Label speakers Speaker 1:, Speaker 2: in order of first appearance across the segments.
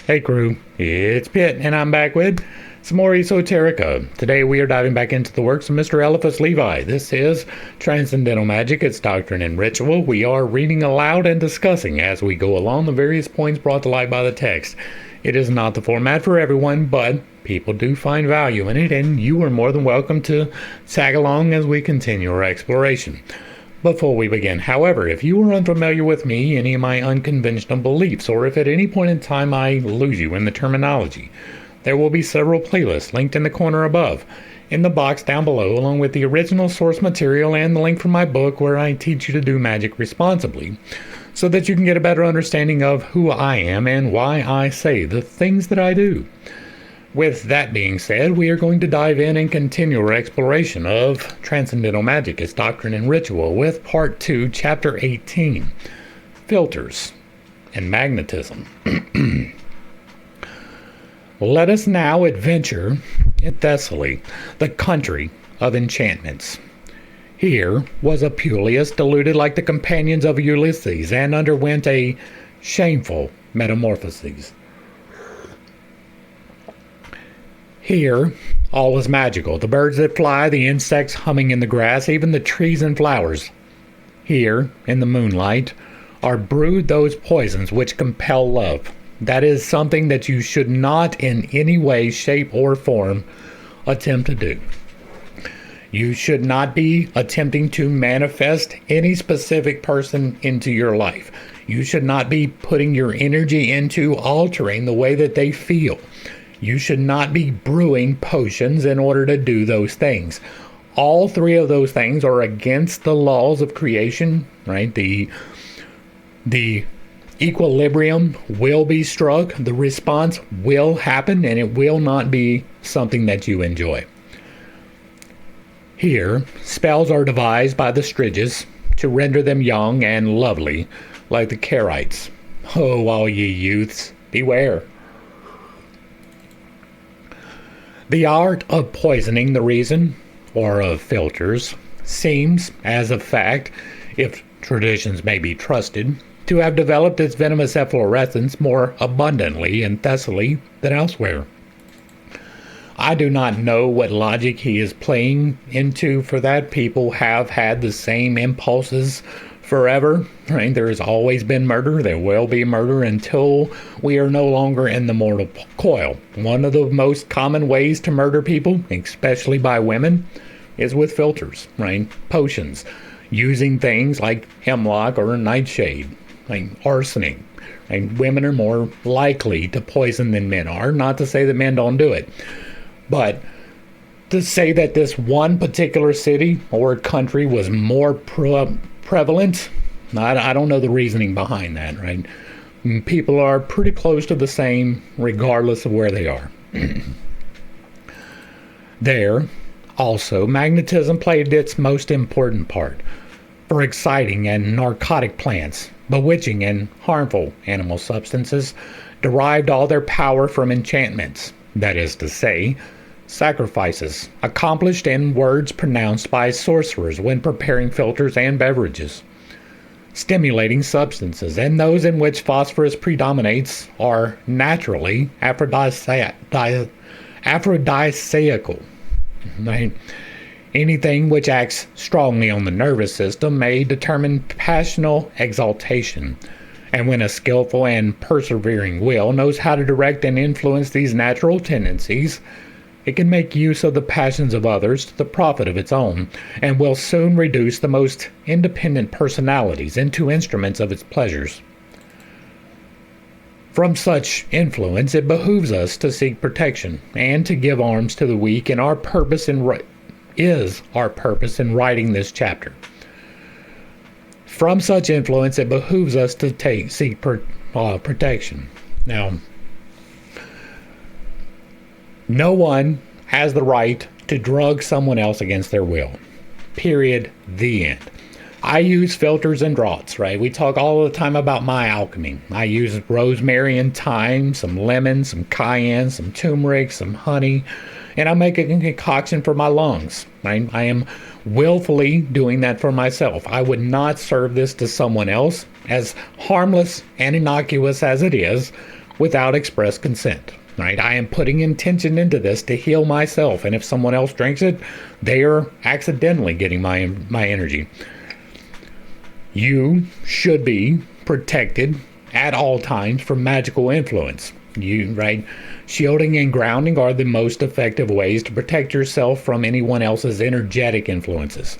Speaker 1: Hey crew, it's Pitt, and I'm back with some more esoterica. Today we are diving back into the works of Mr. Éliphas Lévi. This is Transcendental Magic, its Doctrine and Ritual. We are reading aloud and discussing as we go along the various points brought to light by the text. It is not the format for everyone, but people do find value in it, and you are more than welcome to tag along as we continue our exploration. Before we begin, however, if you are unfamiliar with me, any of my unconventional beliefs, or if at any point in time I lose you in the terminology, there will be several playlists linked in the corner above, in the box down below, along with the original source material and the link from my book where I teach you to do magic responsibly, so that you can get a better understanding of who I am and why I say the things that I do. With that being said, we are going to dive in and continue our exploration of Transcendental Magic, its Doctrine and Ritual, with Part 2, Chapter 18, Philters and Magnetism. Let us now adventure in Thessaly, the country of enchantments. Here was Apuleius, deluded like the companions of Ulysses, and underwent a shameful metamorphosis. Here, all is magical. The birds that fly, the insects humming in the grass, even the trees and flowers. Here, in the moonlight, are brewed those poisons which compel love. That is something that you should not in any way, shape, or form attempt to do. You should not be attempting to manifest any specific person into your life. You should not be putting your energy into altering the way that they feel. You should not be brewing potions in order to do those things. All three of those things are against the laws of creation, right? The equilibrium will be struck, the response will happen, and it will not be something that you enjoy. Here, spells are devised by the Striges to render them young and lovely, like the Carites. Oh, all ye youths, beware. The art of poisoning the reason, or of philters, seems, as a fact, if traditions may be trusted, to have developed its venomous efflorescence more abundantly in Thessaly than elsewhere. I do not know what logic he is playing into, for that people have had the same impulses forever, right? There has always been murder. There will be murder until we are no longer in the mortal coil. One of the most common ways to murder people, especially by women, is with philters, right? Potions, using things like hemlock or nightshade, like arsenic. And women are more likely to poison than men are. Not to say that men don't do it, but to say that this one particular city or country was more prevalent, I don't know the reasoning behind that, right? People are pretty close to the same regardless of where they are. There, also, magnetism played its most important part for exciting and narcotic plants. Bewitching and harmful animal substances derived all their power from enchantments, that is to say, sacrifices accomplished in words pronounced by sorcerers when preparing philters and beverages. Stimulating substances, and those in which phosphorus predominates, are naturally aphrodisiacal. Right? Anything which acts strongly on the nervous system may determine passional exaltation, and when a skillful and persevering will knows how to direct and influence these natural tendencies, it can make use of the passions of others to the profit of its own, and will soon reduce the most independent personalities into instruments of its pleasures. From such influence, it behooves us to seek protection and to give arms to the weak, and our purpose in writing this chapter. From such influence, it behooves us to seek protection. Now, no one has the right to drug someone else against their will. Period. The end. I use philters and draughts, right? We talk all the time about my alchemy. I use rosemary and thyme, some lemon, some cayenne, some turmeric, some honey, and I make a concoction for my lungs. Right? I am willfully doing that for myself. I would not serve this to someone else. As harmless and innocuous as it is, without express consent. Right? I am putting intention into this to heal myself, and if someone else drinks it, they are accidentally getting my energy. You should be protected at all times from magical influence. Right? Shielding and grounding are the most effective ways to protect yourself from anyone else's energetic influences.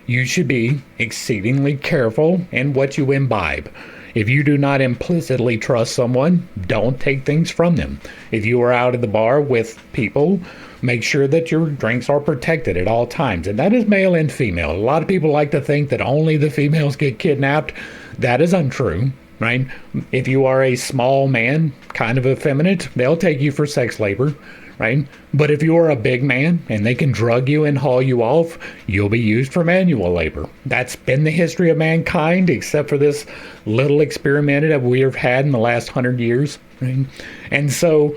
Speaker 1: You should be exceedingly careful in what you imbibe. If you do not implicitly trust someone, don't take things from them. If you are out at the bar with people, make sure that your drinks are protected at all times. And that is male and female. A lot of people like to think that only the females get kidnapped. That is untrue, right? If you are a small man, kind of effeminate, they'll take you for sex labor, right? But if you are a big man and they can drug you and haul you off, you'll be used for manual labor. That's been the history of mankind, except for this little experiment that we have had in the last 100 years. Right? And so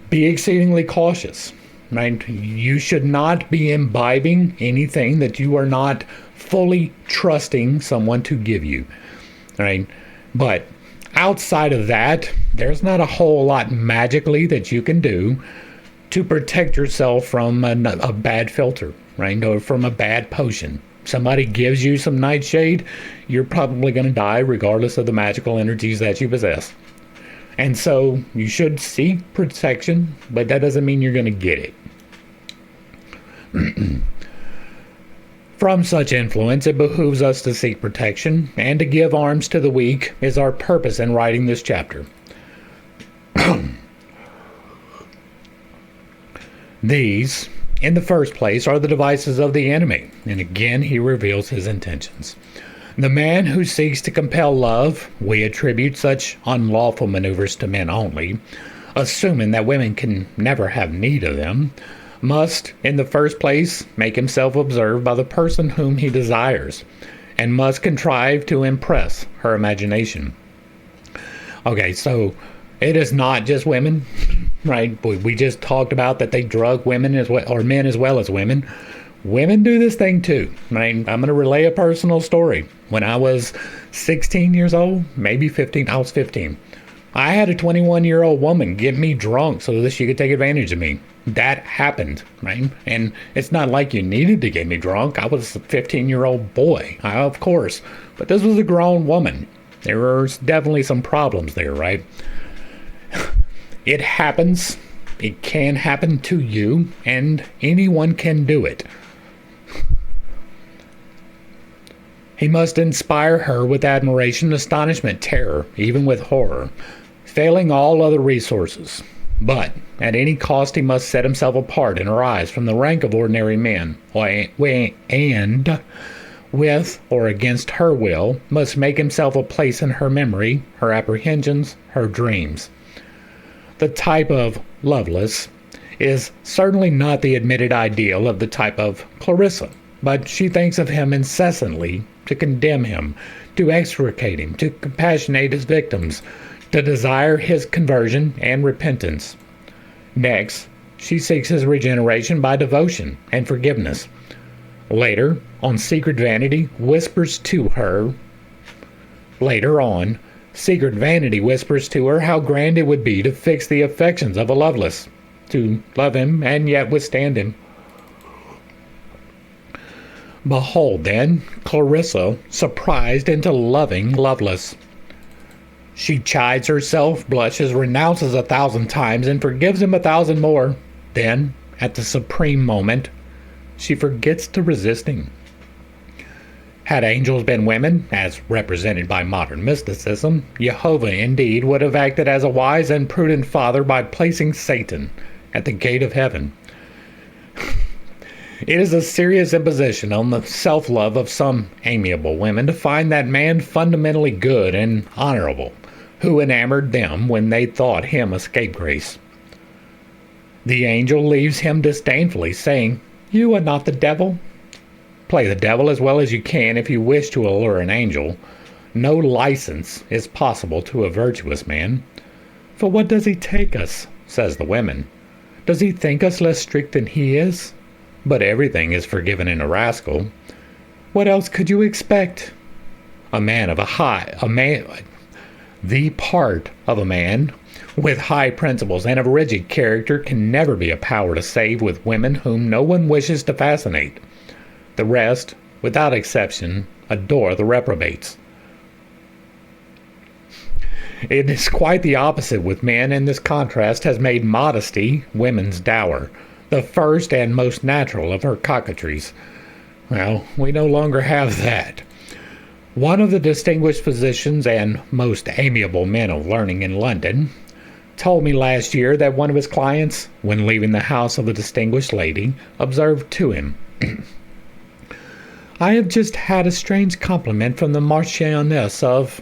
Speaker 1: be exceedingly cautious. Right? You should not be imbibing anything that you are not fully trusting someone to give you. Right? But outside of that, there's not a whole lot magically that you can do to protect yourself from a bad filter, right? Or from a bad potion. Somebody gives you some nightshade, you're probably going to die regardless of the magical energies that you possess. And so you should seek protection, but that doesn't mean you're going to get it. From such influence, it behooves us to seek protection, and to give arms to the weak is our purpose in writing this chapter. These, in the first place, are the devices of the enemy, and again he reveals his intentions. The man who seeks to compel love, we attribute such unlawful maneuvers to men only, assuming that women can never have need of them, must, in the first place, make himself observed by the person whom he desires, and must contrive to impress her imagination. Okay, so it is not just women, right? We just talked about that they drug women as well, or men as well as women. Women do this thing too, right? I'm going to relay a personal story. When I was 16 years old, maybe 15, I was 15. I had a 21-year-old woman get me drunk so that she could take advantage of me. That happened, right? And it's not like you needed to get me drunk. I was a 15-year-old boy, of course. But this was a grown woman. There were definitely some problems there, right? It happens. It can happen to you, and anyone can do it. He must inspire her with admiration, astonishment, terror, even with horror, failing all other resources. But at any cost he must set himself apart in her eyes from the rank of ordinary men, and, with or against her will, must make himself a place in her memory, her apprehensions, her dreams. The type of Lovelace is certainly not the admitted ideal of the type of Clarissa, but she thinks of him incessantly to condemn him, to extricate him, to compassionate his victims, to desire his conversion and repentance. Next, she seeks his regeneration by devotion and forgiveness. Later, on secret vanity, whispers to her how grand it would be to fix the affections of a Lovelace, to love him and yet withstand him. Behold, then, Clarissa surprised into loving Lovelace. She chides herself, blushes, renounces 1,000 times, and forgives him 1,000 more. Then, at the supreme moment, she forgets to resisting. Had angels been women, as represented by modern mysticism, Jehovah indeed would have acted as a wise and prudent father by placing Satan at the gate of heaven. It is a serious imposition on the self-love of some amiable women to find that man fundamentally good and honorable, who enamored them when they thought him a scapegrace. The angel leaves him disdainfully, saying, "You are not the devil." Play the devil as well as you can if you wish to allure an angel. No license is possible to a virtuous man. For what does he take us, says the women? Does he think us less strict than he is? But everything is forgiven in a rascal. What else could you expect? The The part of a man with high principles and of rigid character can never be a power to save with women whom no one wishes to fascinate. The rest, without exception, adore the reprobates. It is quite the opposite with men, and this contrast has made modesty women's dower, the first and most natural of her coquetries. Well, we no longer have that. One of the distinguished physicians and most amiable men of learning in London told me last year that one of his clients, when leaving the house of a distinguished lady, observed to him, "I have just had a strange compliment from the Marchioness of—"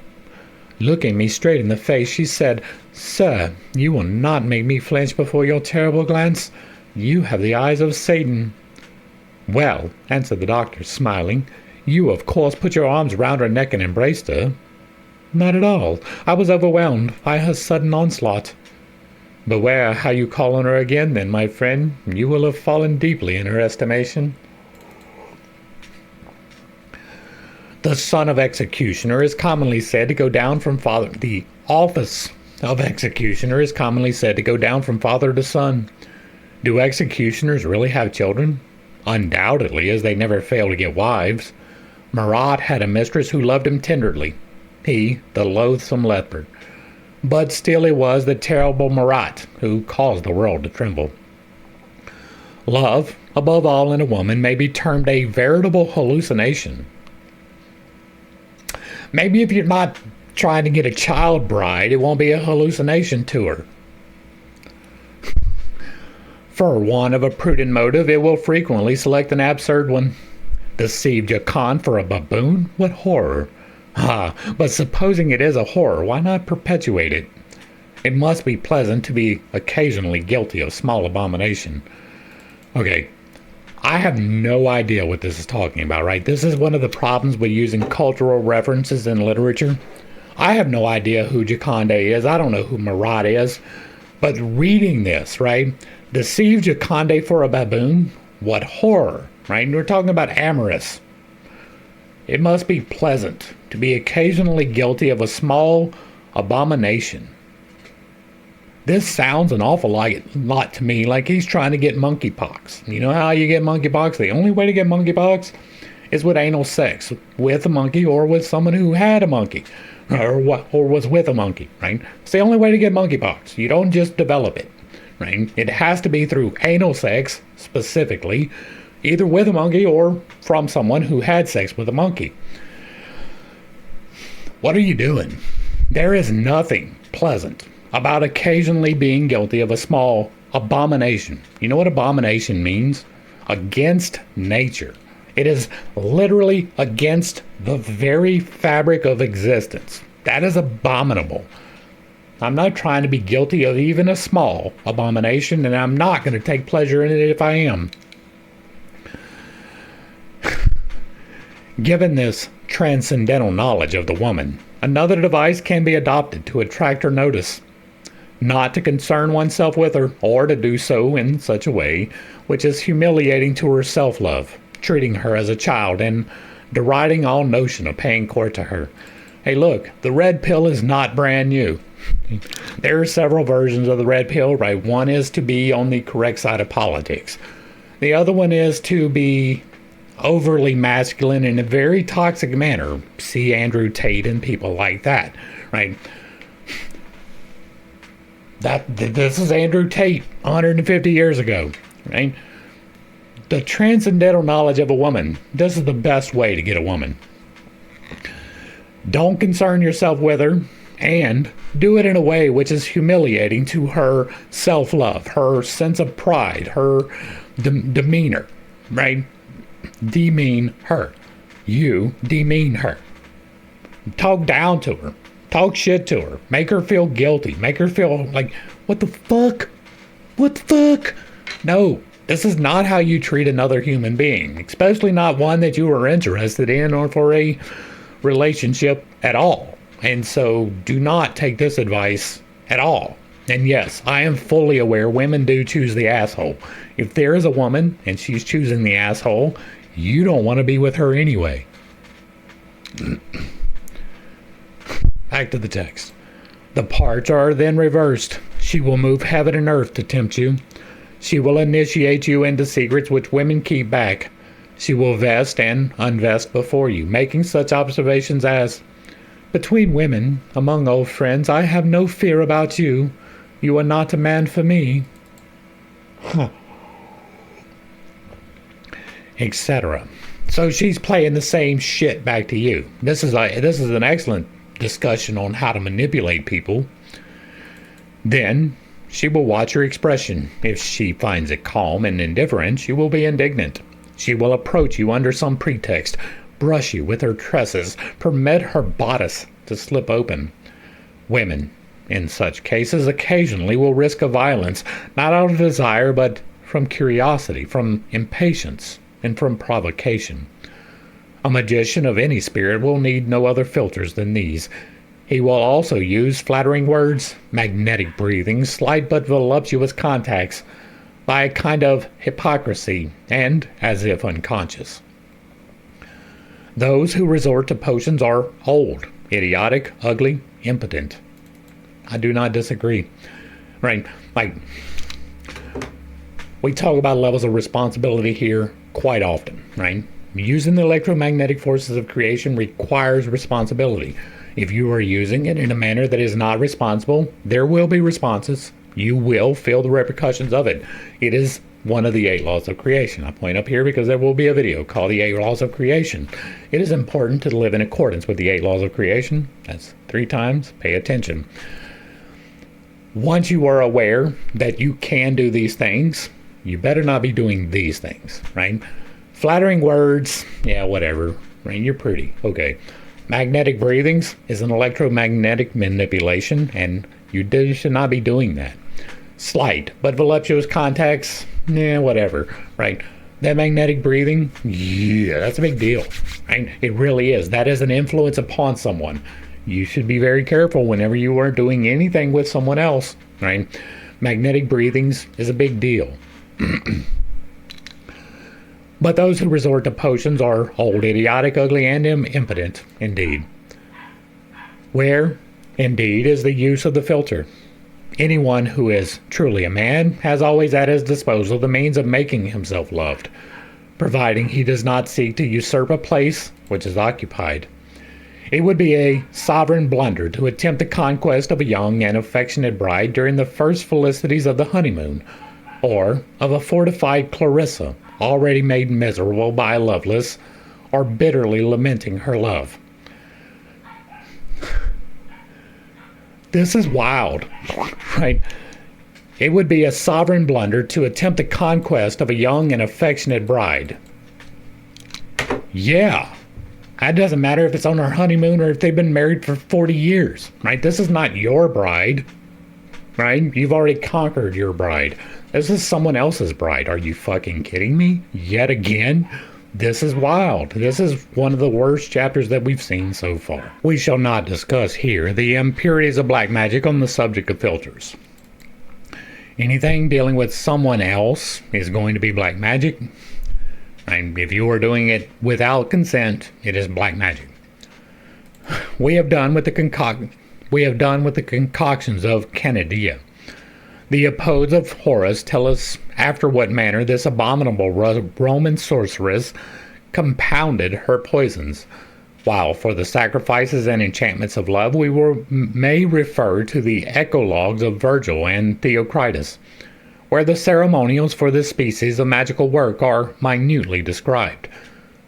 Speaker 1: Looking me straight in the face, she said, "Sir, you will not make me flinch before your terrible glance. You have the eyes of Satan." "Well," answered the doctor, smiling, "you of course put your arms round her neck and embraced her." "Not at all. I was overwhelmed by her sudden onslaught." "Beware how you call on her again, then, my friend. You will have fallen deeply in her estimation." The son of executioner is commonly said to go down from father. The office of executioner is commonly said to go down from father to son. Do executioners really have children? Undoubtedly, as they never fail to get wives. Marat had a mistress who loved him tenderly. He, the loathsome leopard. But still it was the terrible Marat who caused the world to tremble. Love, above all in a woman, may be termed a veritable hallucination. Maybe if you're not trying to get a child bride, it won't be a hallucination to her. For want of a prudent motive, it will frequently select an absurd one. Deceive Jacon for a baboon? What horror! Ah, but supposing it is a horror, why not perpetuate it? It must be pleasant to be occasionally guilty of small abomination. Okay, I have no idea what this is talking about, right? This is one of the problems with using cultural references in literature. I have no idea who Joconde is. I don't know who Marat is. But reading this, right? Deceive Joconde for a baboon? What horror, right? And we're talking about amorous. It must be pleasant to be occasionally guilty of a small abomination. This sounds an awful lot to me like he's trying to get monkeypox. You know how you get monkeypox? The only way to get monkeypox is with anal sex with a monkey or with someone who had a monkey or was with a monkey, right? It's the only way to get monkeypox. You don't just develop it, right? It has to be through anal sex, specifically, either with a monkey or from someone who had sex with a monkey. What are you doing? There is nothing pleasant about occasionally being guilty of a small abomination. You know what abomination means? Against nature. It is literally against the very fabric of existence. That is abominable. I'm not trying to be guilty of even a small abomination, and I'm not going to take pleasure in it if I am. Given this transcendental knowledge of the woman, another device can be adopted to attract her notice. Not to concern oneself with her, or to do so in such a way which is humiliating to her self-love, treating her as a child and deriding all notion of paying court to her. Hey look, the red pill is not brand new. There are several versions of the red pill, right? One is to be on the correct side of politics. The other one is to be overly masculine in a very toxic manner. See Andrew Tate and people like that, right? This is Andrew Tate 150 years ago, right? The transcendental knowledge of a woman. This is the best way to get a woman. Don't concern yourself with her, and do it in a way which is humiliating to her self-love, her sense of pride, her demeanor, right? Demean her. You demean her. Talk down to her. Talk shit to her. Make her feel guilty. Make her feel like, what the fuck? What the fuck? No, this is not how you treat another human being, especially not one that you are interested in or for a relationship at all. And so do not take this advice at all. And yes, I am fully aware women do choose the asshole. If there is a woman and she's choosing the asshole, you don't want to be with her anyway. Back to the text. The parts are then reversed. She will move heaven and earth to tempt you. She will initiate you into secrets which women keep back. She will vest and unvest before you, making such observations as, "Between women, among old friends, I have no fear about you. You are not a man for me," etc. So she's playing the same shit back to you. This is an excellent discussion on how to manipulate people. Then she will watch your expression. If she finds it calm and indifferent, she will be indignant. She will approach you under some pretext, brush you with her tresses, permit her bodice to slip open. Women, in such cases, occasionally will risk a violence, not out of desire, but from curiosity, from impatience, and from provocation. A magician of any spirit will need no other filters than these. He will also use flattering words, magnetic breathing, slight but voluptuous contacts, by a kind of hypocrisy, and as if unconscious. Those who resort to potions are old, idiotic, ugly, impotent. I do not disagree. Right? Like, we talk about levels of responsibility here quite often, right? Using the electromagnetic forces of creation requires responsibility. If you are using it in a manner that is not responsible, there will be responses. You will feel the repercussions of it. It is one of the 8 laws of creation. I point up here because there will be a video called the 8 laws of creation. It is important to live in accordance with the 8 laws of creation. That's 3 times. Pay attention. Once you are aware that you can do these things, you better not be doing these things, right? Flattering words, yeah, whatever. Right? You're pretty. Okay. Magnetic breathings is an electromagnetic manipulation, and you should not be doing that. Slight but voluptuous contacts, yeah, whatever. Right? That magnetic breathing, yeah, that's a big deal. Right? It really is. That is an influence upon someone. You should be very careful whenever you are doing anything with someone else. Right? Magnetic breathings is a big deal. But those who resort to potions are old, idiotic, ugly, and impotent, indeed. Where, indeed, is the use of the filter? Anyone who is truly a man has always at his disposal the means of making himself loved, providing he does not seek to usurp a place which is occupied. It would be a sovereign blunder to attempt the conquest of a young and affectionate bride during the first felicities of the honeymoon, or of a fortified Clarissa, already made miserable by Lovelace, or bitterly lamenting her love. This is wild, right? It would be a sovereign blunder to attempt the conquest of a young and affectionate bride. Yeah, that doesn't matter if it's on her honeymoon or if they've been married for 40 years, right? This is not your bride, right? You've already conquered your bride. This is someone else's bride. Are you fucking kidding me? Yet again? This is wild. This is one of the worst chapters that we've seen so far. We shall not discuss here the impurities of black magic on the subject of filters. Anything dealing with someone else is going to be black magic. And if you are doing it without consent, it is black magic. We have done with the concoctions of Canidia. The Odes of Horace tell us after what manner this abominable Roman sorceress compounded her poisons, while for the sacrifices and enchantments of love we may refer to the eclogues of Virgil and Theocritus, where the ceremonials for this species of magical work are minutely described.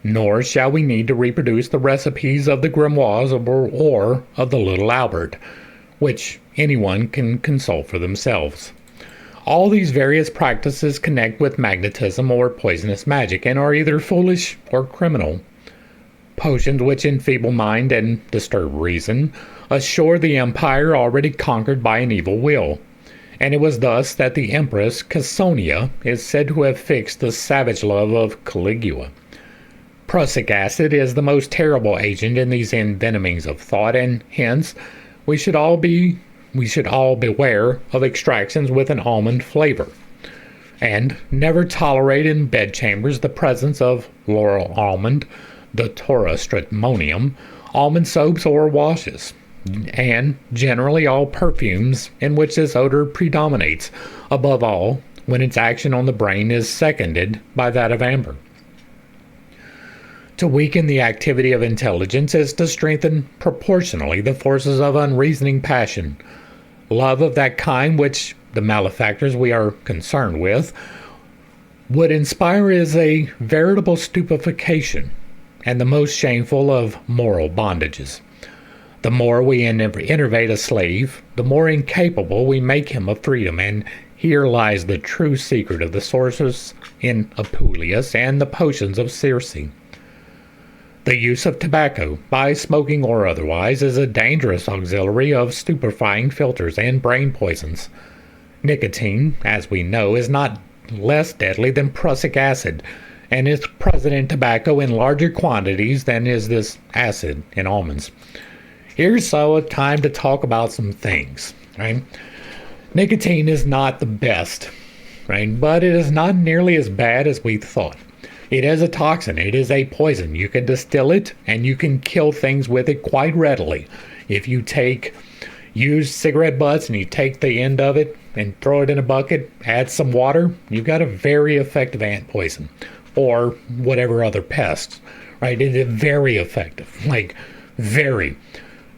Speaker 1: Nor shall we need to reproduce the recipes of the grimoires or of the Little Albert, which anyone can consult for themselves. All these various practices connect with magnetism or poisonous magic and are either foolish or criminal. Potions which enfeeble mind and disturb reason assure the empire already conquered by an evil will, and it was thus that the Empress Caesonia is said to have fixed the savage love of Caligula. Prussic acid is the most terrible agent in these envenomings of thought, and hence we should all beware of extractions with an almond flavor, and never tolerate in bedchambers the presence of laurel almond, datura stramonium, almond soaps or washes. and generally all perfumes in which this odor predominates, above all when its action on the brain is seconded by that of amber. To weaken the activity of intelligence is to strengthen proportionally the forces of unreasoning passion. Love of that kind which the malefactors we are concerned with would inspire is a veritable stupefaction and the most shameful of moral bondages. The more we enervate a slave, the more incapable we make him of freedom, and here lies the true secret of the sorceress in Apuleius and the potions of Circe. The use of tobacco, by smoking or otherwise, is a dangerous auxiliary of stupefying philters and brain poisons. Nicotine, as we know, is not less deadly than prussic acid, and is present in tobacco in larger quantities than is this acid in almonds. Here's a time to talk about some things, right? Nicotine is not the best, right? But it is not nearly as bad as we thought. It is a toxin. It is a poison. You can distill it and you can kill things with it quite readily. If you take used cigarette butts and you take the end of it and throw it in a bucket, add some water, you've got a very effective ant poison or whatever other pests, right? It is very effective, like very.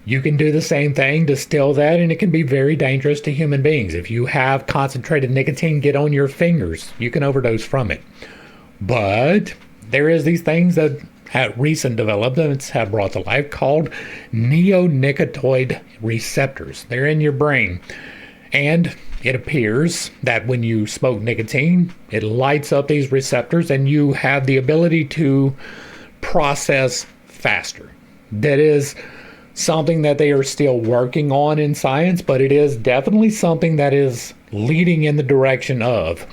Speaker 1: You can do the same thing, distill that, and it can be very dangerous to human beings. If you have concentrated nicotine get on your fingers, you can overdose from it. But there is these things that recent developments have brought to life called neonicotinoid receptors. They're in your brain. And it appears that when you smoke nicotine, it lights up these receptors and you have the ability to process faster. That is something that they are still working on in science, but it is definitely something that is leading in the direction of,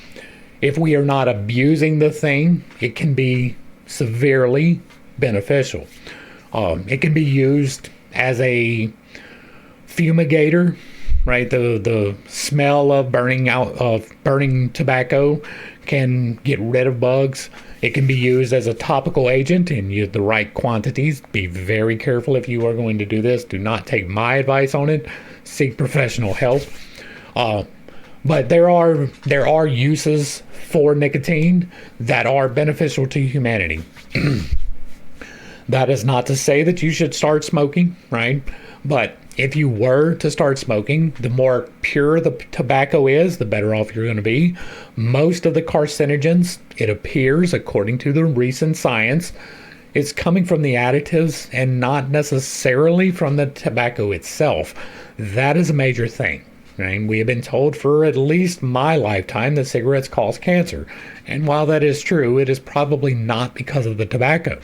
Speaker 1: if we are not abusing the thing, it can be severely beneficial. It can be used as a fumigator, right? The smell of burning tobacco can get rid of bugs. It can be used as a topical agent in the right quantities. Be very careful if you are going to do this. Do not take my advice on it. Seek professional help. But there are uses for nicotine that are beneficial to humanity. That is not to say that you should start smoking, right? But if you were to start smoking, the more pure the tobacco is, the better off you're going to be. Most of the carcinogens, it appears, according to the recent science, is coming from the additives and not necessarily from the tobacco itself. That is a major thing. Right? We have been told for at least my lifetime that cigarettes cause cancer. And while that is true, it is probably not because of the tobacco.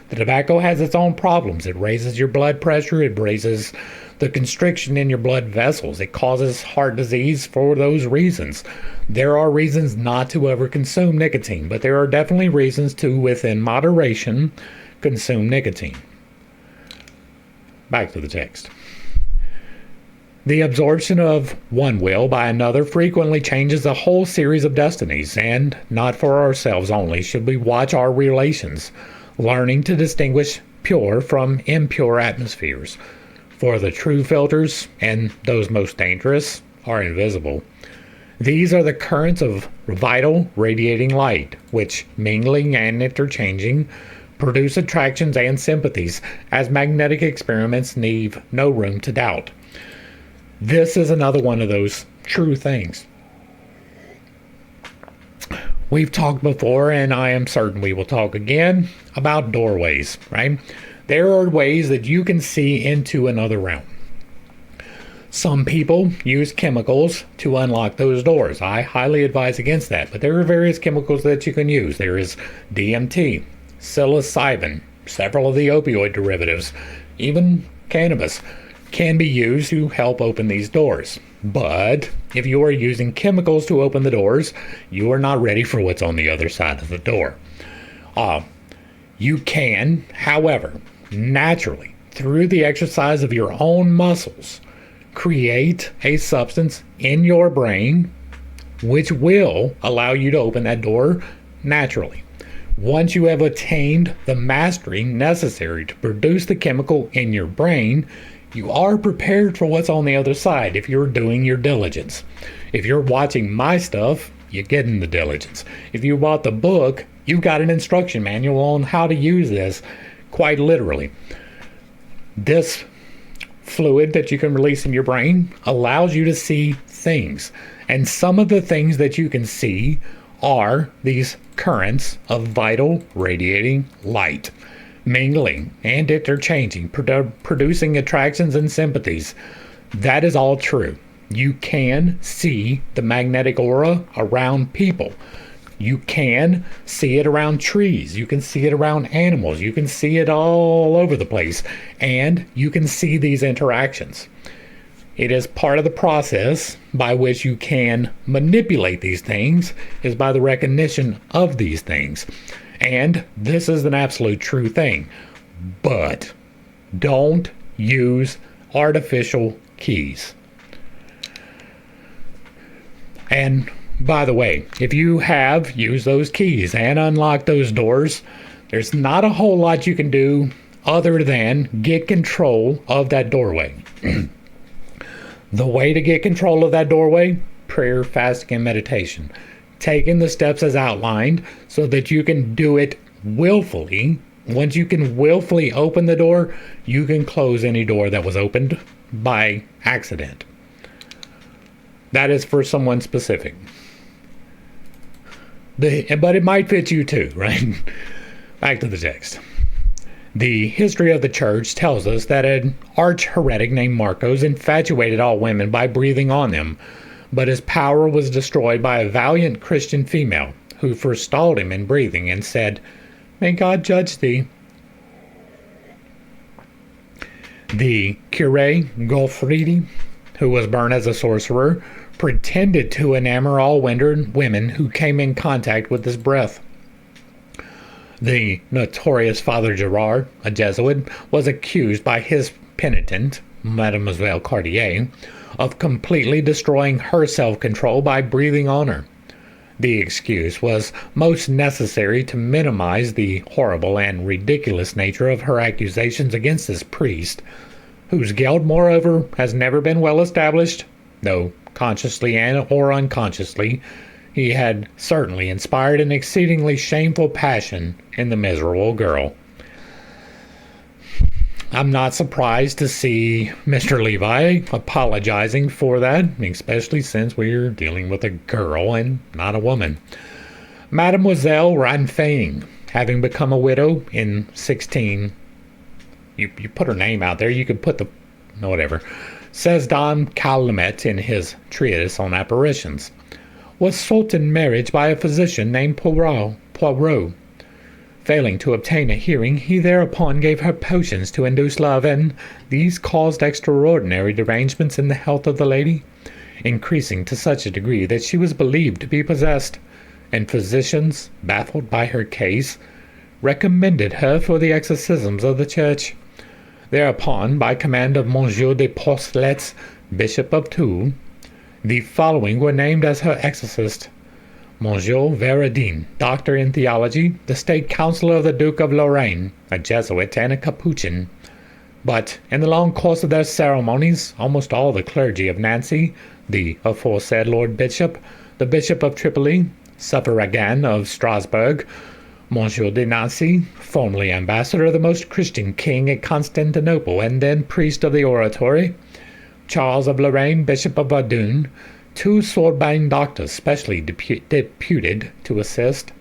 Speaker 1: The tobacco has its own problems. It raises your blood pressure. It raises the constriction in your blood vessels. It causes heart disease for those reasons. There are reasons not to overconsume nicotine, but there are definitely reasons to, within moderation, consume nicotine. Back to the text. The absorption of one will by another frequently changes a whole series of destinies, and not for ourselves only should we watch our relations, learning to distinguish pure from impure atmospheres. For the true filters, and those most dangerous, are invisible. These are the currents of vital radiating light, which, mingling and interchanging, produce attractions and sympathies, as magnetic experiments leave no room to doubt. This is another one of those true things. We've talked before, and I am certain we will talk again, about doorways, right? There are ways that you can see into another realm. Some people use chemicals to unlock those doors. I highly advise against that, but there are various chemicals that you can use. There is DMT, psilocybin, several of the opioid derivatives, even cannabis can be used to help open these doors. But if you are using chemicals to open the doors, you are not ready for what's on the other side of the door. You can, however, naturally, through the exercise of your own muscles, create a substance in your brain which will allow you to open that door naturally. Once you have attained the mastery necessary to produce the chemical in your brain, you are prepared for what's on the other side if you're doing your diligence. If you're watching my stuff, you're getting the diligence. If you bought the book, you've got an instruction manual on how to use this, quite literally. This fluid that you can release in your brain allows you to see things. And some of the things that you can see are these currents of vital radiating light, mingling and interchanging, producing attractions and sympathies. That is all true. You can see the magnetic aura around people. You can see it around trees. You can see it around animals. You can see it all over the place. And you can see these interactions. It is part of the process by which you can manipulate these things, is by the recognition of these things. And this is an absolute true thing. But don't use artificial keys. And by the way, if you have used those keys and unlocked those doors, there's not a whole lot you can do other than get control of that doorway. The way to get control of that doorway: prayer, fasting, and meditation. Taking the steps as outlined so that you can do it willfully. Once you can willfully open the door, you can close any door that was opened by accident. That is for someone specific. But it might fit you too, right? Back to the text. The history of the church tells us that an arch-heretic named Marcos infatuated all women by breathing on them, but his power was destroyed by a valiant Christian female who forestalled him in breathing and said, "May God judge thee." The cure Golfridi, who was burned as a sorcerer, pretended to enamor all women who came in contact with his breath. The notorious Father Gerard, a Jesuit, was accused by his penitent, Mademoiselle Cartier, of completely destroying her self-control by breathing on her. The excuse was most necessary to minimize the horrible and ridiculous nature of her accusations against this priest, whose guilt, moreover, has never been well established, though consciously and or unconsciously he had certainly inspired an exceedingly shameful passion in the miserable girl. I'm not surprised to see Mr. Levi apologizing for that, especially since we're dealing with a girl and not a woman. Mademoiselle Ranfang, having become a widow in 16, you put her name out there, you could put the, whatever, says Don Calumet in his treatise on apparitions, was sought in marriage by a physician named Poirot. Failing to obtain a hearing, he thereupon gave her potions to induce love, and these caused extraordinary derangements in the health of the lady, increasing to such a degree that she was believed to be possessed, and physicians, baffled by her case, recommended her for the exorcisms of the church. Thereupon, by command of Monsieur de Porcelets, Bishop of Toul, the following were named as her exorcist: Monsieur Veradin, doctor in theology, the state counselor of the Duke of Lorraine, a Jesuit and a Capuchin. But in the long course of their ceremonies, almost all the clergy of Nancy, the aforesaid Lord Bishop, the Bishop of Tripoli, Suffragan of Strasbourg, Monsieur de Nancy, formerly ambassador of the most Christian king at Constantinople and then priest of the Oratory, Charles of Lorraine, Bishop of Verdun, two Sorbonne doctors specially deputed to assist,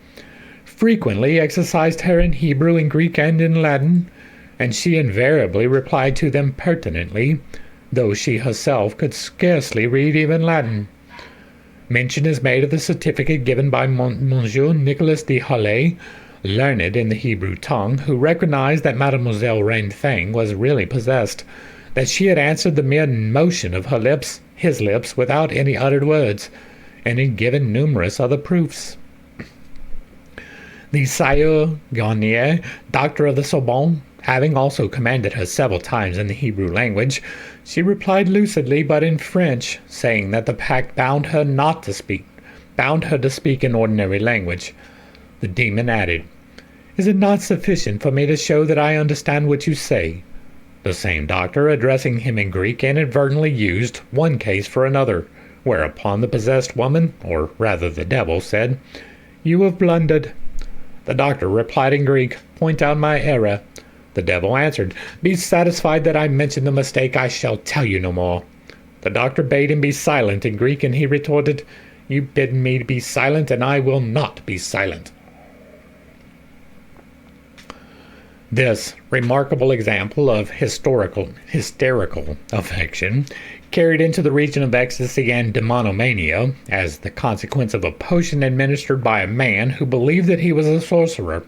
Speaker 1: frequently exercised her in Hebrew, in Greek, and in Latin, and she invariably replied to them pertinently, though she herself could scarcely read even Latin. Mention is made of the certificate given by Monsieur Nicolas de Halle, learned in the Hebrew tongue, who recognized that Mademoiselle Ranfang was really possessed, that she had answered the mere motion of his lips, without any uttered words, and had given numerous other proofs. The Sire Garnier, doctor of the Sorbonne, having also commanded her several times in the Hebrew language, she replied lucidly but in French, saying that the pact bound her to speak in ordinary language. The demon added, "Is it not sufficient for me to show that I understand what you say? The same doctor, addressing him in Greek, inadvertently used one case for another, whereupon the possessed woman, or rather the devil, said, "You have blundered." The doctor replied in Greek, "Point out my error." The devil answered, "Be satisfied that I mentioned the mistake. I shall tell you no more." The doctor bade him be silent in Greek, and he retorted, "You bid me be silent, and I will not be silent." This remarkable example of hysterical affection, carried into the region of ecstasy and demonomania, as the consequence of a potion administered by a man who believed that he was a sorcerer,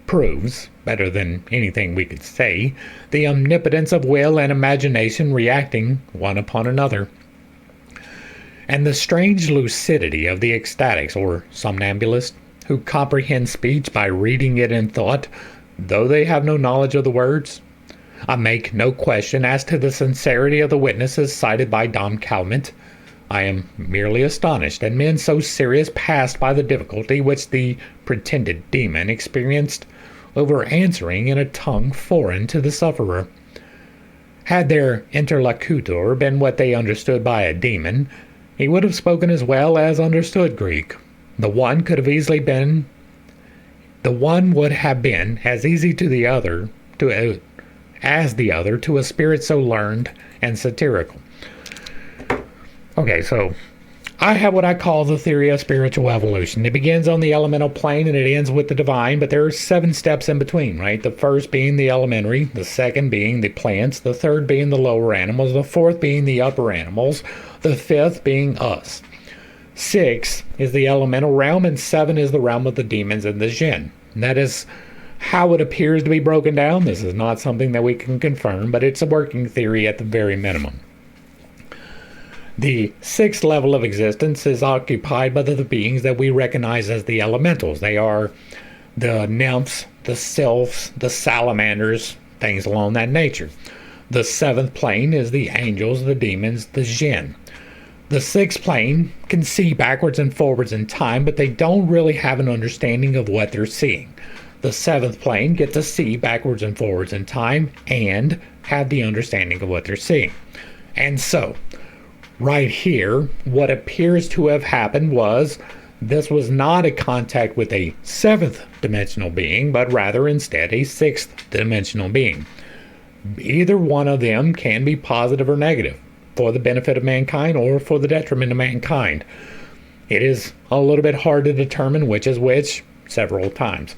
Speaker 1: proves, better than anything we could say, the omnipotence of will and imagination reacting one upon another, and the strange lucidity of the ecstatics or somnambulist, who comprehend speech by reading it in thought, though they have no knowledge of the words. I make no question as to the sincerity of the witnesses cited by Dom Calment. I am merely astonished that men so serious passed by the difficulty which the pretended demon experienced over answering in a tongue foreign to the sufferer. Had their interlocutor been what they understood by a demon, he would have spoken as well as understood Greek. The one would have been as easy to the other as the other to a spirit so learned and satirical. Okay, so I have what I call the theory of spiritual evolution. It begins on the elemental plane and it ends with the divine, but there are 7 steps in between, right? The first being the elementary, the second being the plants, the third being the lower animals, the fourth being the upper animals, the fifth being us. 6 is the elemental realm, and 7 is the realm of the demons and the jinn. And that is how it appears to be broken down. This is not something that we can confirm, but it's a working theory at the very minimum. The 6th level of existence is occupied by the beings that we recognize as the elementals. They are the nymphs, the sylphs, the salamanders, things along that nature. The 7th plane is the angels, the demons, the jinn. The 6th plane can see backwards and forwards in time, but they don't really have an understanding of what they're seeing. The 7th plane gets to see backwards and forwards in time and have the understanding of what they're seeing. And so, right here, what appears to have happened was this was not a contact with a 7th dimensional being, but rather instead a 6th dimensional being. Either one of them can be positive or negative, for the benefit of mankind or for the detriment of mankind. It is a little bit hard to determine which is which several times.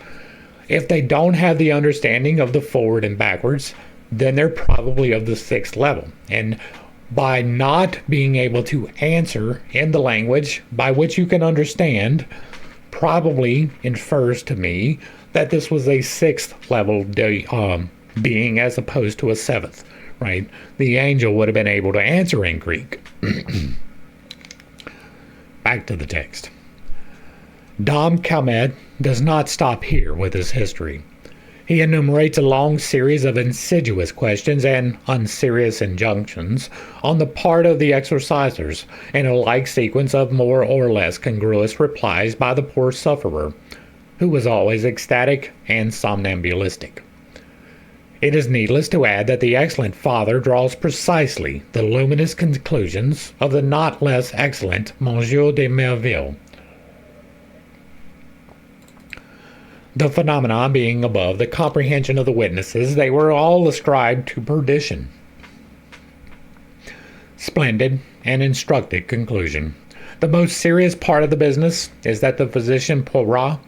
Speaker 1: If they don't have the understanding of the forward and backwards, then they're probably of the 6th level. And by not being able to answer in the language by which you can understand, probably infers to me that this was a 6th level being as opposed to a 7th. Right? The angel would have been able to answer in Greek. Back to the text. Dom Calmet does not stop here with his history. He enumerates a long series of insidious questions and unserious injunctions on the part of the exorcisers, and a like sequence of more or less congruous replies by the poor sufferer, who was always ecstatic and somnambulistic. It is needless to add that the excellent father draws precisely the luminous conclusions of the not less excellent Monsieur de Merville. The phenomena being above the comprehension of the witnesses, they were all ascribed to perdition. Splendid and instructive conclusion. The most serious part of the business is that the physician Poirot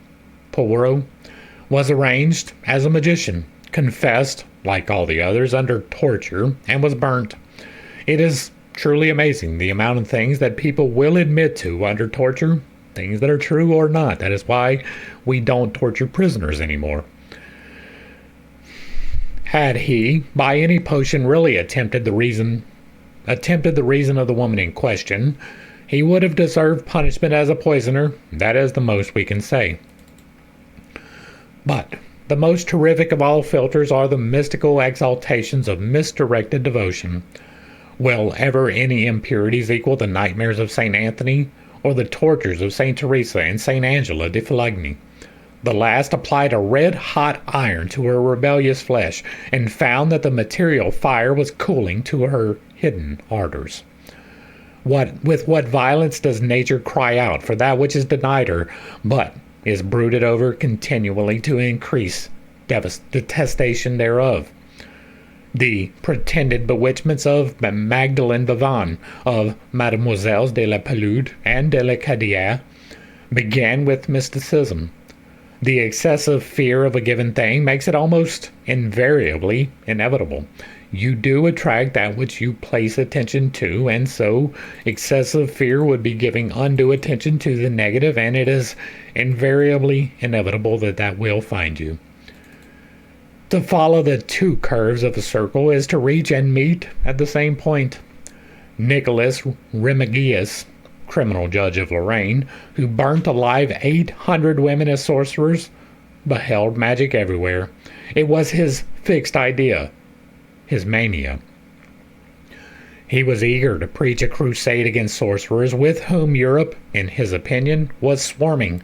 Speaker 1: was arranged as a magician, confessed, like all the others, under torture, and was burnt. It is truly amazing the amount of things that people will admit to under torture, things that are true or not. That is why we don't torture prisoners anymore. Had he, by any potion, really attempted the reason of the woman in question, he would have deserved punishment as a poisoner. That is the most we can say. But the most terrific of all philters are the mystical exaltations of misdirected devotion. Will ever any impurities equal the nightmares of St. Anthony, or the tortures of St. Teresa and St. Angela de Filagni? The last applied a red-hot iron to her rebellious flesh, and found that the material fire was cooling to her hidden ardors. With what violence does nature cry out for that which is denied her, but is brooded over continually to increase detestation thereof? The pretended bewitchments of Magdalene Vivant, of Mademoiselles de la Pelude and de la Cadillac, began with mysticism. The excessive fear of a given thing makes it almost invariably inevitable. You do attract that which you place attention to, and so excessive fear would be giving undue attention to the negative, and it is invariably inevitable that that will find you. To follow the two curves of a circle is to reach and meet at the same point. Nicholas Remigius, criminal judge of Lorraine, who burnt alive 800 women as sorcerers, beheld magic everywhere. It was his fixed idea, his mania. He was eager to preach a crusade against sorcerers, with whom Europe, in his opinion, was swarming.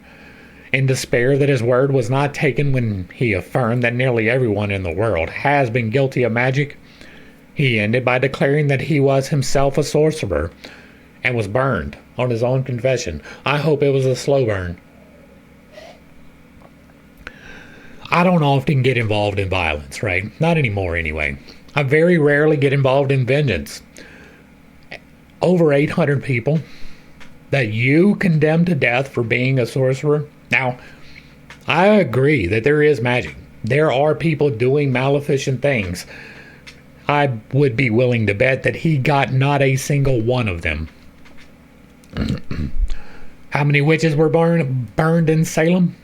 Speaker 1: In despair that his word was not taken when he affirmed that nearly everyone in the world has been guilty of magic, he ended by declaring that he was himself a sorcerer, and was burned on his own confession. I hope it was a slow burn. I don't often get involved in violence, right? Not anymore, anyway. I very rarely get involved in vengeance. Over 800 people that you condemn to death for being a sorcerer. Now, I agree that there is magic. There are people doing maleficent things. I would be willing to bet that he got not a single one of them. How many witches were burned in Salem?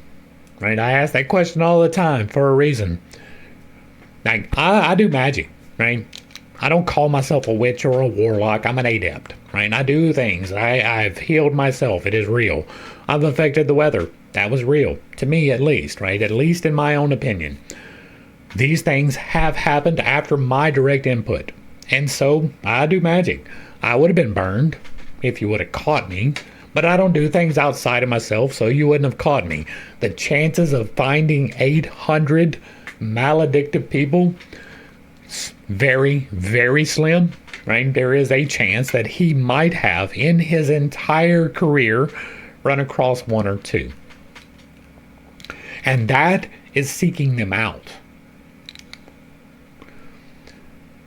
Speaker 1: Right, I ask that question all the time for a reason. Like, I do magic, right? I don't call myself a witch or a warlock. I'm an adept, right? I do things. I've healed myself. It is real. I've affected the weather. That was real. To me, at least, right? At least in my own opinion. These things have happened after my direct input. And so, I do magic. I would have been burned if you would have caught me. But I don't do things outside of myself, so you wouldn't have caught me. The chances of finding 800 maledictive people, very, very slim, right? There is a chance that he might have, in his entire career, run across one or two. And that is seeking them out.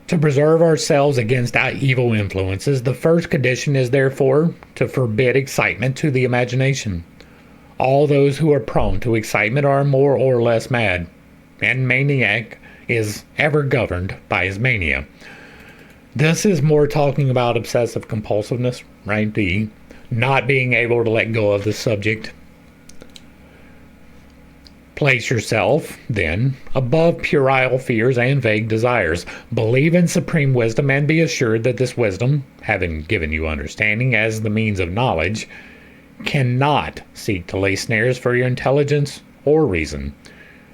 Speaker 1: To preserve ourselves against our evil influences, the first condition is therefore to forbid excitement to the imagination. All those who are prone to excitement are more or less mad, and maniac is ever governed by his mania. This is more talking about obsessive compulsiveness, right? The not being able to let go of the subject. Place yourself, then, above puerile fears and vague desires. Believe in supreme wisdom and be assured that this wisdom, having given you understanding as the means of knowledge, cannot seek to lay snares for your intelligence or reason.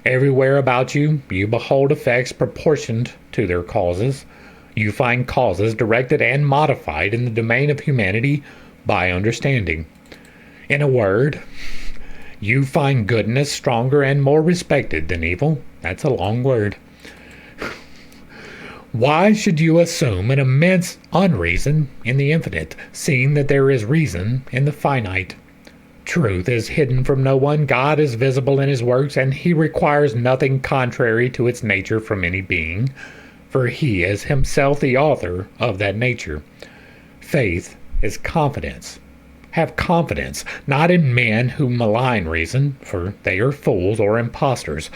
Speaker 1: Everywhere about you, you behold effects proportioned to their causes. You find causes directed and modified in the domain of humanity by understanding. In a word, you find goodness stronger and more respected than evil. That's a long word. Why should you assume an immense unreason in the infinite, seeing that there is reason in the finite? Truth is hidden from no one. God is visible in his works, and he requires nothing contrary to its nature from any being, for he is himself the author of that nature. Faith is confidence. Have confidence, not in men who malign reason, for they are fools or impostors,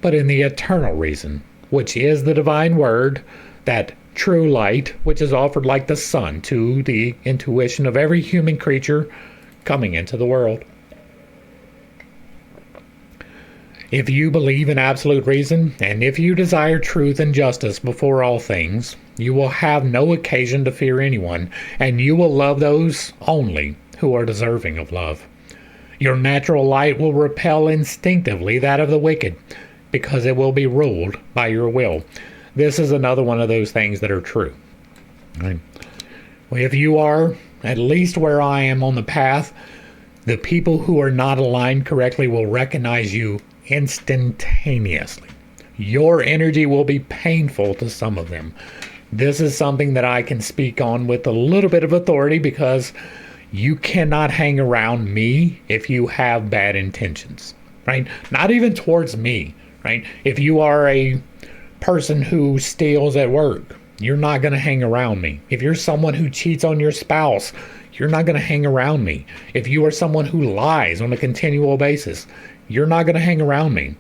Speaker 1: but in the eternal reason, which is the divine word, that true light which is offered like the sun to the intuition of every human creature coming into the world. If you believe in absolute reason, and if you desire truth and justice before all things, you will have no occasion to fear anyone, and you will love those only who are deserving of love. Your natural light will repel instinctively that of the wicked, because it will be ruled by your will. This is another one of those things that are true. Right? If you are at least where I am on the path, The people who are not aligned correctly will recognize you instantaneously. Your energy will be painful to some of them. This is something that I can speak on with a little bit of authority because you cannot hang around me if you have bad intentions, right? Not even towards me, right? If you are a person who steals at work, you're not going to hang around me. If you're someone who cheats on your spouse, you're not going to hang around me. If you are someone who lies on a continual basis, you're not going to hang around me.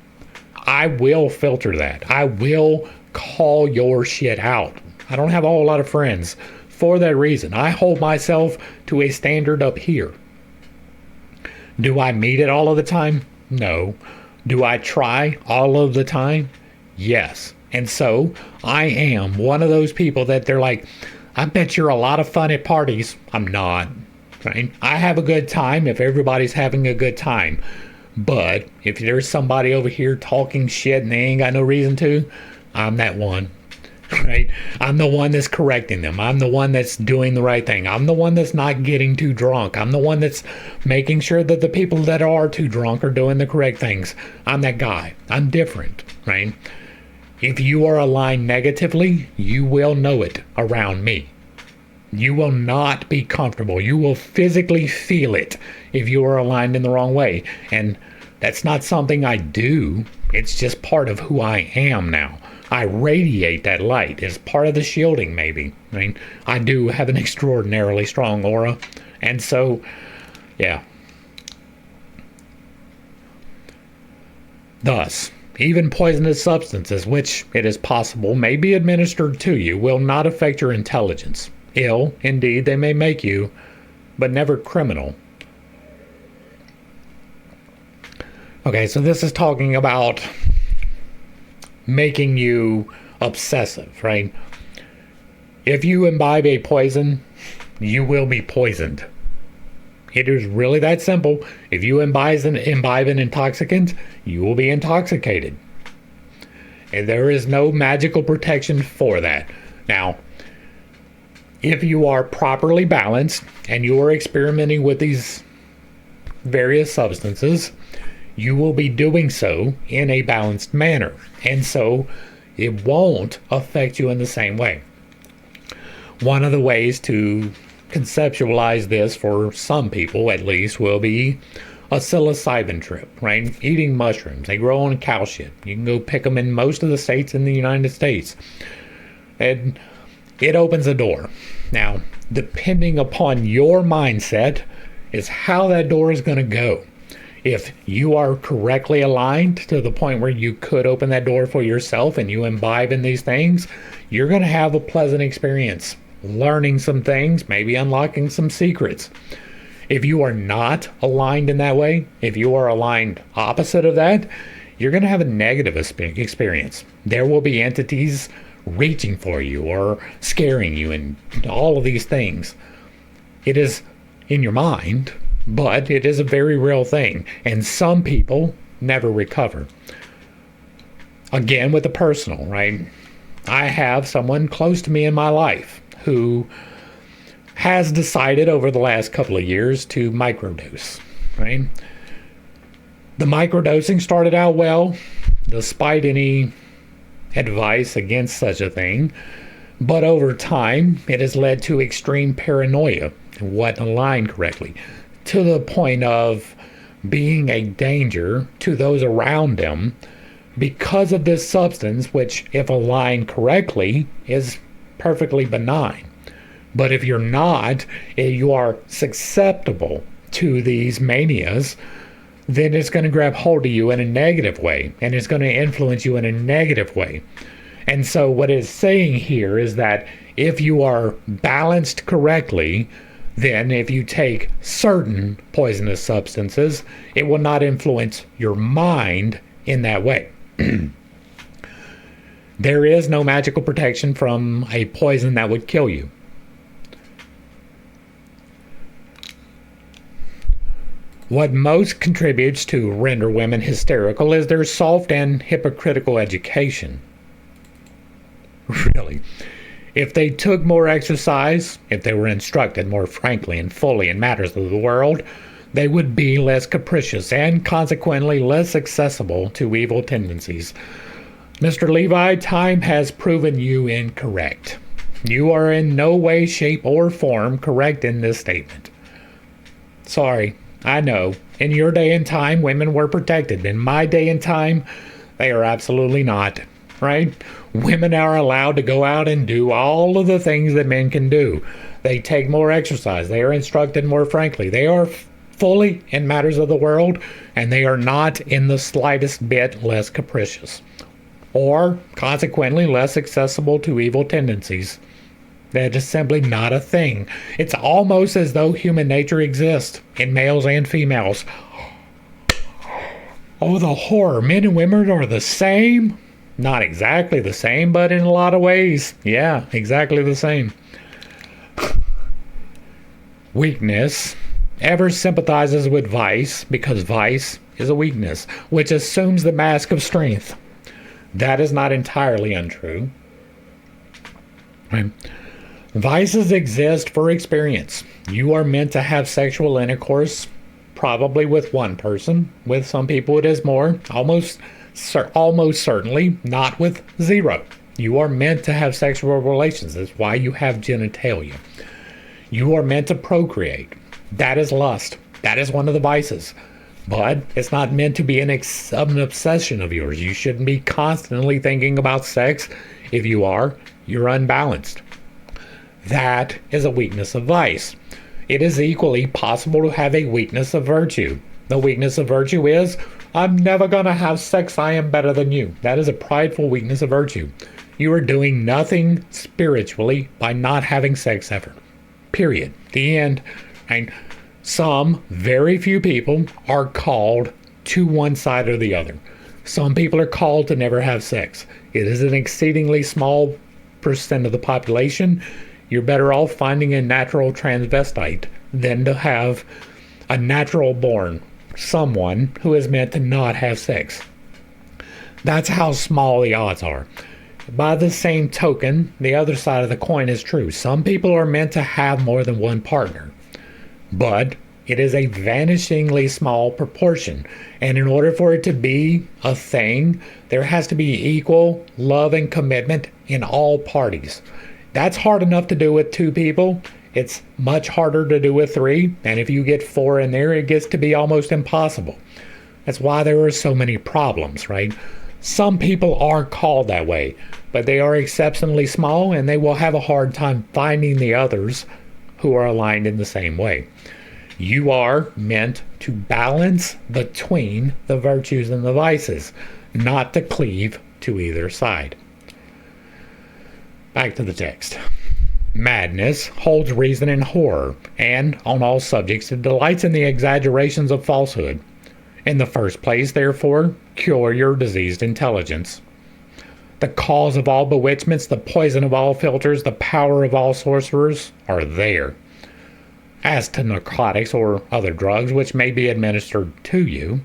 Speaker 1: I will filter that. I will call your shit out. I don't have a whole lot of friends for that reason. I hold myself to a standard up here. Do I meet it all of the time? No. Do I try all of the time? Yes. And so I am one of those people that they're like, I bet you're a lot of fun at parties. I'm not. Right? I have a good time if everybody's having a good time. But if there's somebody over here talking shit and they ain't got no reason to, I'm that one. Right? I'm the one that's correcting them. I'm the one that's doing the right thing. I'm the one that's not getting too drunk. I'm the one that's making sure that the people that are too drunk are doing the correct things. I'm that guy. I'm different, right? If you are aligned negatively, you will know it around me. You will not be comfortable. You will physically feel it if you are aligned in the wrong way. And that's not something I do. It's just part of who I am now. I radiate that light. It's part of the shielding, maybe. I mean, I do have an extraordinarily strong aura. And so, yeah. Thus, even poisonous substances, which it is possible may be administered to you, will not affect your intelligence. Ill, indeed, they may make you, but never criminal. Okay, so this is talking about making you obsessive, right? If you imbibe a poison, you will be poisoned. It is really that simple. If you imbibe an intoxicant, you will be intoxicated. And there is no magical protection for that. Now, if you are properly balanced and you are experimenting with these various substances, you will be doing so in a balanced manner. And so it won't affect you in the same way. One of the ways to conceptualize this for some people at least will be a psilocybin trip, right? Eating mushrooms. They grow on cow shit. You can go pick them in most of the states in the United States. And it opens a door. Now, depending upon your mindset is how that door is going to go. If you are correctly aligned to the point where you could open that door for yourself and you imbibe in these things, you're going to have a pleasant experience, learning some things, maybe unlocking some secrets. If you are not aligned in that way, if you are aligned opposite of that, you're going to have a negative experience. There will be entities reaching for you or scaring you and all of these things. It is in your mind, but it is a very real thing, and some people never recover. Again, with the personal, right? I have someone close to me in my life who has decided over the last couple of years to microdose, right? The microdosing started out well, despite any advice against such a thing, but over time, it has led to extreme paranoia, what aligned correctly, to the point of being a danger to those around them because of this substance, which, if aligned correctly, is perfectly benign. But if you're not, if you are susceptible to these manias, then it's going to grab hold of you in a negative way, and it's going to influence you in a negative way. And so what it's saying here is that if you are balanced correctly, then if you take certain poisonous substances, it will not influence your mind in that way. There is no magical protection from a poison that would kill you. What most contributes to render women hysterical is their soft and hypocritical education. Really. If they took more exercise, if they were instructed more frankly and fully in matters of the world, they would be less capricious and consequently less accessible to evil tendencies. Mr. Levi, time has proven you incorrect. You are in no way, shape, or form correct in this statement. Sorry, I know. In your day and time, women were protected. In my day and time, they are absolutely not. Right? Women are allowed to go out and do all of the things that men can do. They take more exercise. They are instructed more frankly. They are fully in matters of the world, and they are not in the slightest bit less capricious, or consequently less accessible to evil tendencies. That is simply not a thing. It's almost as though human nature exists in males and females. Oh, the horror. Men and women are the same. Not exactly the same, but in a lot of ways. Yeah, exactly the same. Weakness ever sympathizes with vice because vice is a weakness, which assumes the mask of strength. That is not entirely untrue. Right? Vices exist for experience. You are meant to have sexual intercourse, probably with one person. With some people it is more. Almost certainly not with zero. You are meant to have sexual relations. That's why you have genitalia. You are meant to procreate. That is lust. That is one of the vices. But it's not meant to be an obsession of yours. You shouldn't be constantly thinking about sex. If you are, you're unbalanced. That is a weakness of vice. It is equally possible to have a weakness of virtue. The weakness of virtue is, I'm never going to have sex, I am better than you. That is a prideful weakness of virtue. You are doing nothing spiritually by not having sex ever. Period. The end. And some, very few people, are called to one side or the other. Some people are called to never have sex. It is an exceedingly small percent of the population. You're better off finding a natural transvestite than to have a natural born someone who is meant to not have sex. That's how small the odds are. By the same token, the other side of the coin is true. Some people are meant to have more than one partner, but it is a vanishingly small proportion. And in order for it to be a thing, there has to be equal love and commitment in all parties. That's hard enough to do with two people. It's much harder to do with three. And if you get four in there, it gets to be almost impossible. That's why there are so many problems, right? Some people are called that way, but they are exceptionally small and they will have a hard time finding the others who are aligned in the same way. You are meant to balance between the virtues and the vices, not to cleave to either side. Back to the text. Madness holds reason in horror, and on all subjects it delights in the exaggerations of falsehood. In the first place, therefore, cure your diseased intelligence. The cause of all bewitchments, the poison of all philters, the power of all sorcerers are there. As to narcotics or other drugs which may be administered to you,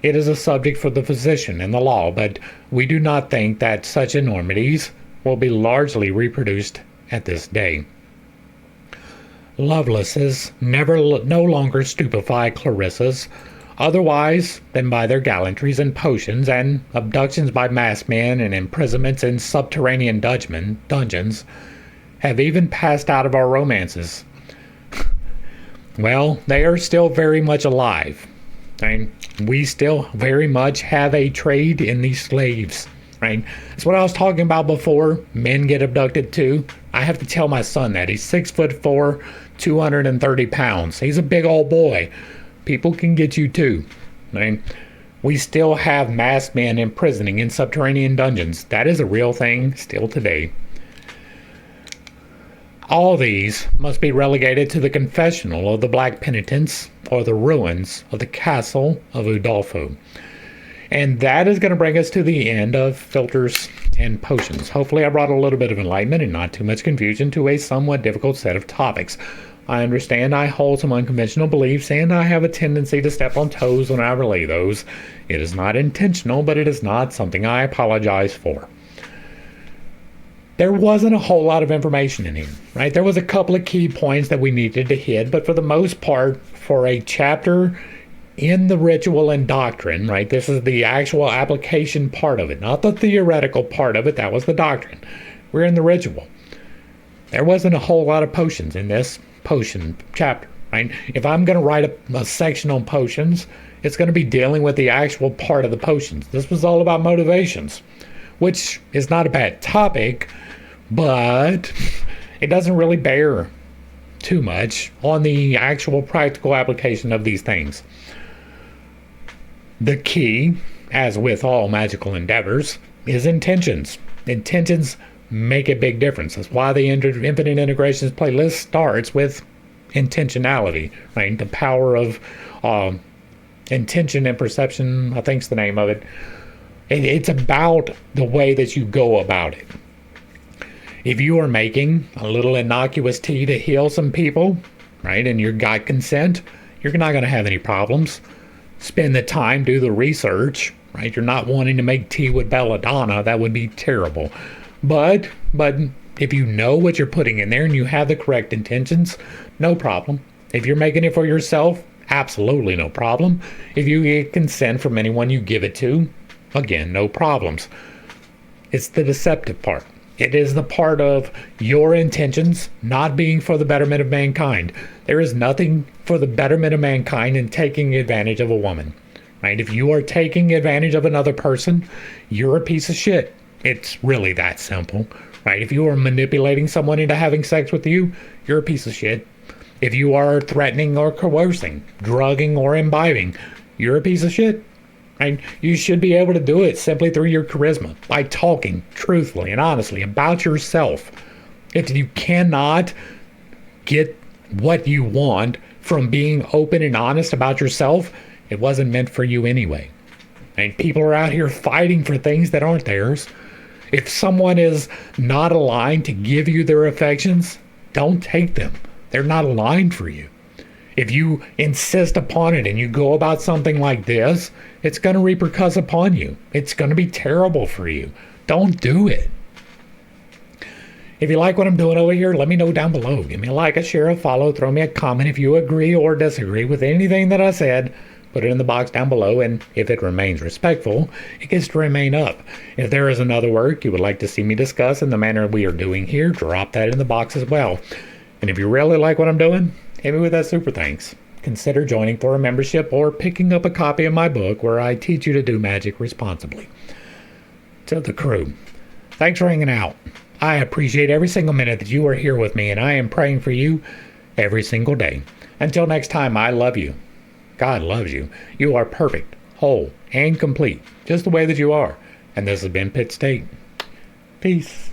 Speaker 1: it is a subject for the physician and the law, but we do not think that such enormities will be largely reproduced at this day. Lovelaces no longer stupefy Clarissas, otherwise than by their gallantries and potions, and abductions by masked men and imprisonments in subterranean dungeons have even passed out of our romances. Well, they are still very much alive, and we still very much have a trade in these slaves. Right? That's what I was talking about before. Men get abducted too. I have to tell my son that. He's 6'4", 230 pounds. He's a big old boy. People can get you too. Right? We still have masked men imprisoning in subterranean dungeons. That is a real thing still today. All these must be relegated to the confessional of the Black Penitents or the ruins of the castle of Udolpho. And that is going to bring us to the end of Philters and Potions. Hopefully I brought a little bit of enlightenment and not too much confusion to a somewhat difficult set of topics. I understand I hold some unconventional beliefs and I have a tendency to step on toes when I relay those. It is not intentional, but it is not something I apologize for. there wasn't a whole lot of information in here, right? There was a couple of key points that we needed to hit, but for the most part, for a chapter in the ritual and doctrine, right? This is the actual application part of it, not the theoretical part of it. That was the doctrine. We're in the ritual. There wasn't a whole lot of potions in this potion chapter, right? If I'm going to write a section on potions, it's going to be dealing with the actual part of the potions. This was all about motivations, which is not a bad topic, but it doesn't really bear too much on the actual practical application of these things. The key, as with all magical endeavors, is intentions. Intentions make a big difference. That's why the Infinite Integrations playlist starts with intentionality, right? The power of intention and perception, I think's the name of it. It's about the way that you go about it. If you are making a little innocuous tea to heal some people, right, and you got consent, you're not going to have any problems. Spend the time, do the research, right? You're not wanting to make tea with belladonna. That would be terrible. But if you know what you're putting in there and you have the correct intentions, no problem. If you're making it for yourself, absolutely no problem. If you get consent from anyone you give it to, again, no problems. It's the deceptive part. It is the part of your intentions not being for the betterment of mankind. There is nothing for the betterment of mankind in taking advantage of a woman, right? If you are taking advantage of another person, you're a piece of shit. It's really that simple, right? If you are manipulating someone into having sex with you, you're a piece of shit. If you are threatening or coercing, drugging or imbibing, you're a piece of shit. Right? You should be able to do it simply through your charisma, by talking truthfully and honestly about yourself. If you cannot get what you want from being open and honest about yourself, it wasn't meant for you anyway. And people are out here fighting for things that aren't theirs. If someone is not aligned to give you their affections, don't take them. They're not aligned for you. If you insist upon it and you go about something like this, it's going to repercuss upon you. It's going to be terrible for you. Don't do it. If you like what I'm doing over here, let me know down below. Give me a like, a share, a follow, throw me a comment if you agree or disagree with anything that I said. Put it in the box down below, and if it remains respectful, it gets to remain up. If there is another work you would like to see me discuss in the manner we are doing here, drop that in the box as well. And if you really like what I'm doing, hit me with that super thanks. Consider joining for a membership or picking up a copy of my book where I teach you to do magic responsibly. To the crew, thanks for hanging out. I appreciate every single minute that you are here with me, and I am praying for you every single day. Until next time, I love you. God loves you. You are perfect, whole, and complete, just the way that you are. And this has been Pitt State. Peace.